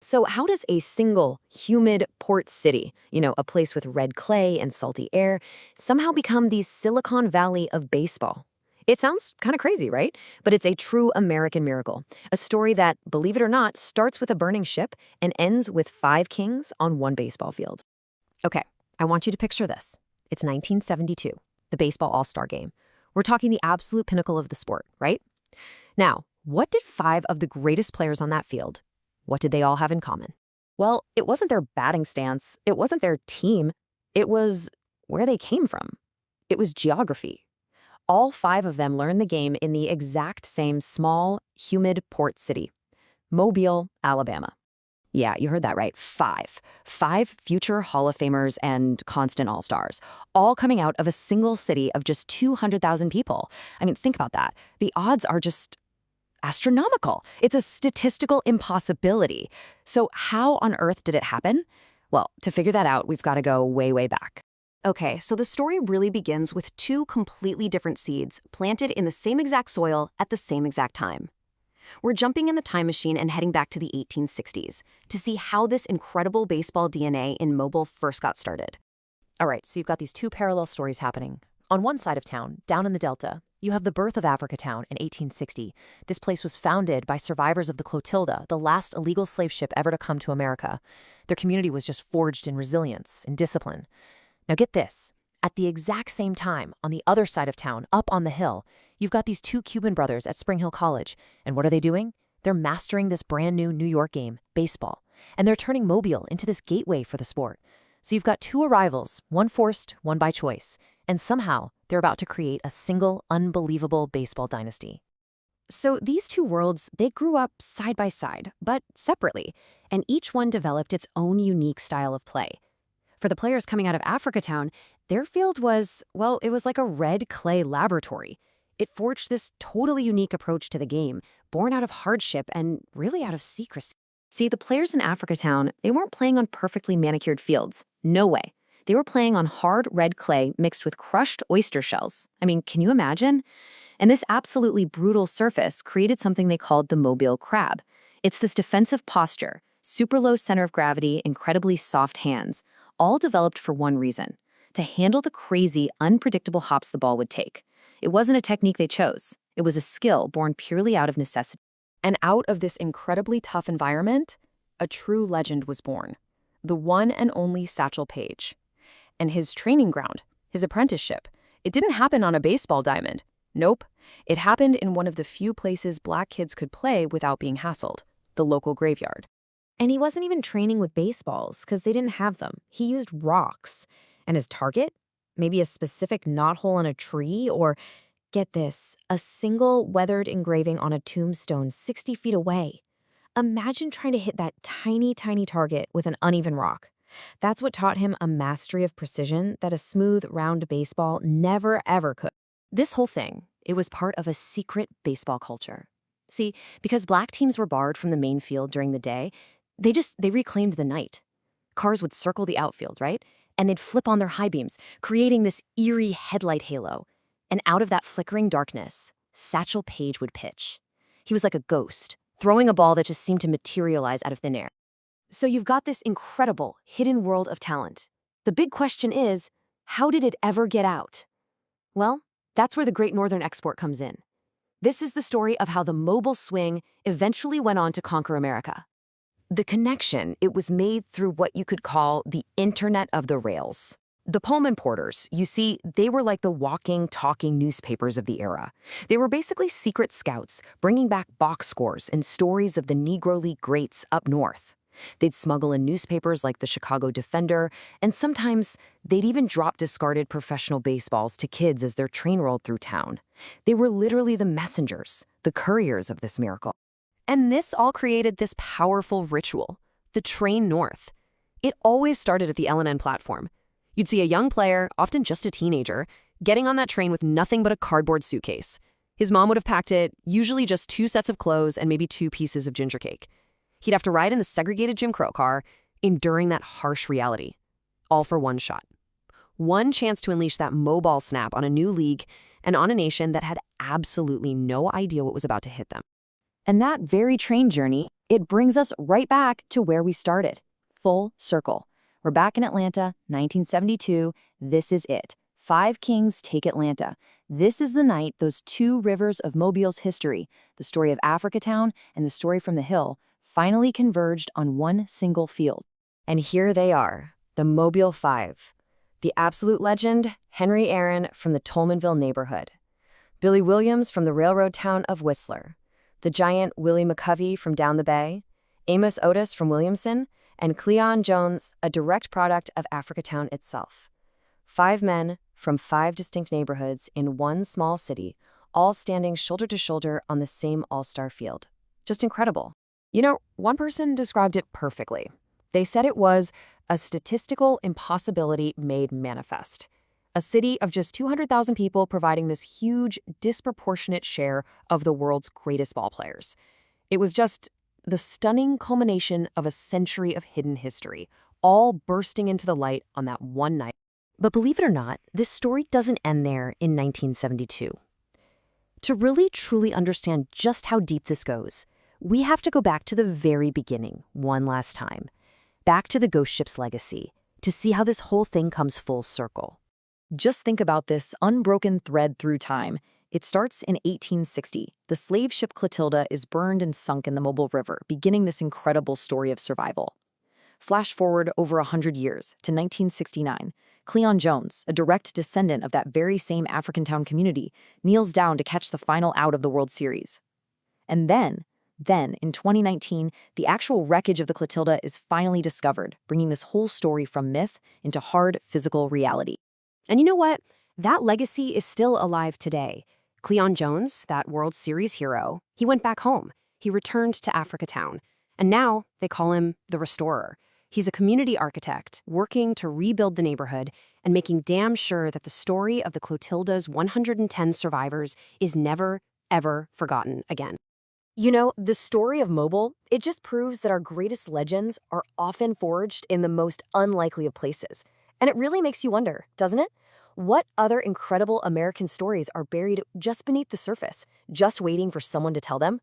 So how does a single, humid port city, a place with red clay and salty air, somehow become the Silicon Valley of baseball? It sounds kind of crazy, right? But it's a true American miracle. A story that, believe it or not, starts with a burning ship and ends with five kings on one baseball field. Okay, I want you to picture this. It's 1972, the Baseball All-Star Game. We're talking the absolute pinnacle of the sport, right? Now, what did five of the greatest players on that field, what did they all have in common? Well, it wasn't their batting stance, it wasn't their team, it was where they came from. It was geography. All five of them learned the game in the exact same small, humid port city, Mobile, Alabama. Yeah, you heard that right. Five. Five future Hall of Famers and constant All-Stars, all coming out of a single city of just 200,000 people. I mean, think about that. The odds are just astronomical. It's a statistical impossibility. So how on earth did it happen? Well, to figure that out, we've got to go way, way back. Okay, so the story really begins with two completely different seeds planted in the same exact soil at the same exact time. We're jumping in the time machine and heading back to the 1860s to see how this incredible baseball DNA in Mobile first got started. All right, so you've got these two parallel stories happening. On one side of town, down in the Delta, you have the birth of Africatown in 1860. This place was founded by survivors of the Clotilda, the last illegal slave ship ever to come to America. Their community was just forged in resilience and discipline. Now get this. At the exact same time, on the other side of town, up on the hill, you've got these two Cuban brothers at Spring Hill College. And what are they doing? They're mastering this brand new New York game, baseball. And they're turning Mobile into this gateway for the sport. So you've got two arrivals, one forced, one by choice. And somehow, they're about to create a single, unbelievable baseball dynasty. So these two worlds, they grew up side by side, but separately. And each one developed its own unique style of play. For the players coming out of Africatown, their field was, well, it was like a red clay laboratory. It forged this totally unique approach to the game, born out of hardship and really out of secrecy. See, the players in Africatown, they weren't playing on perfectly manicured fields. No way. They were playing on hard red clay mixed with crushed oyster shells. I mean, can you imagine? And this absolutely brutal surface created something they called the Mobile crab. It's this defensive posture, super low center of gravity, incredibly soft hands, all developed for one reason: to handle the crazy, unpredictable hops the ball would take. It wasn't a technique they chose. It was a skill born purely out of necessity. And out of this incredibly tough environment, a true legend was born. The one and only Satchel Paige. And his training ground, his apprenticeship, it didn't happen on a baseball diamond. Nope. It happened in one of the few places black kids could play without being hassled, the local graveyard. And he wasn't even training with baseballs, because they didn't have them. He used rocks. And his target? Maybe a specific knothole on a tree, or, get this, a single weathered engraving on a tombstone 60 feet away. Imagine trying to hit that tiny, tiny target with an uneven rock. That's what taught him a mastery of precision that a smooth, round baseball never, ever could. This whole thing, it was part of a secret baseball culture. See, because black teams were barred from the main field during the day, they reclaimed the night. Cars would circle the outfield, right? And they'd flip on their high beams, creating this eerie headlight halo. And out of that flickering darkness, Satchel Paige would pitch. He was like a ghost, throwing a ball that just seemed to materialize out of thin air. So you've got this incredible, hidden world of talent. The big question is, how did it ever get out? Well, that's where the Great Northern Export comes in. This is the story of how the Mobile swing eventually went on to conquer America. The connection, it was made through what you could call the Internet of the Rails. The Pullman Porters, you see, they were like the walking, talking newspapers of the era. They were basically secret scouts, bringing back box scores and stories of the Negro League greats up north. They'd smuggle in newspapers like the Chicago Defender, and sometimes they'd even drop discarded professional baseballs to kids as their train rolled through town. They were literally the messengers, the couriers of this miracle. And this all created this powerful ritual, the train north. It always started at the L&N platform. You'd see a young player, often just a teenager, getting on that train with nothing but a cardboard suitcase. His mom would have packed it, usually just 2 sets of clothes and maybe 2 pieces of ginger cake. He'd have to ride in the segregated Jim Crow car, enduring that harsh reality. All for one shot. One chance to unleash that mobile snap on a new league and on a nation that had absolutely no idea what was about to hit them. And that very train journey, it brings us right back to where we started. Full circle. We're back in Atlanta, 1972. This is it. Five Kings take Atlanta. This is the night those two rivers of Mobile's history, the story of Africatown and the story from the Hill, finally converged on one single field. And here they are, the Mobile Five. The absolute legend, Henry Aaron from the Tolmanville neighborhood. Billy Williams from the railroad town of Whistler. The giant Willie McCovey from down the bay. Amos Otis from Williamson. And Cleon Jones, a direct product of Africatown itself. 5 men from 5 distinct neighborhoods in one small city, all standing shoulder to shoulder on the same all-star field. Just incredible. You know, one person described it perfectly. They said it was a statistical impossibility made manifest. A city of just 200,000 people providing this huge, disproportionate share of the world's greatest ballplayers. It was just the stunning culmination of a century of hidden history, all bursting into the light on that one night. But believe it or not, this story doesn't end there in 1972. To really truly understand just how deep this goes, we have to go back to the very beginning one last time, back to the ghost ship's legacy, to see how this whole thing comes full circle. Just think about this unbroken thread through time. It starts in 1860. The slave ship Clotilda is burned and sunk in the Mobile River, beginning this incredible story of survival. Flash forward over 100 years to 1969. Cleon Jones, a direct descendant of that very same Africantown community, kneels down to catch the final out of the World Series. And then, in 2019, the actual wreckage of the Clotilda is finally discovered, bringing this whole story from myth into hard physical reality. And you know what? That legacy is still alive today. Cleon Jones, that World Series hero, he went back home. He returned to Africatown. And now they call him the Restorer. He's a community architect working to rebuild the neighborhood and making damn sure that the story of the Clotilda's 110 survivors is never, ever forgotten again. You know, the story of Mobile, it just proves that our greatest legends are often forged in the most unlikely of places. And it really makes you wonder, doesn't it? What other incredible American stories are buried just beneath the surface, just waiting for someone to tell them?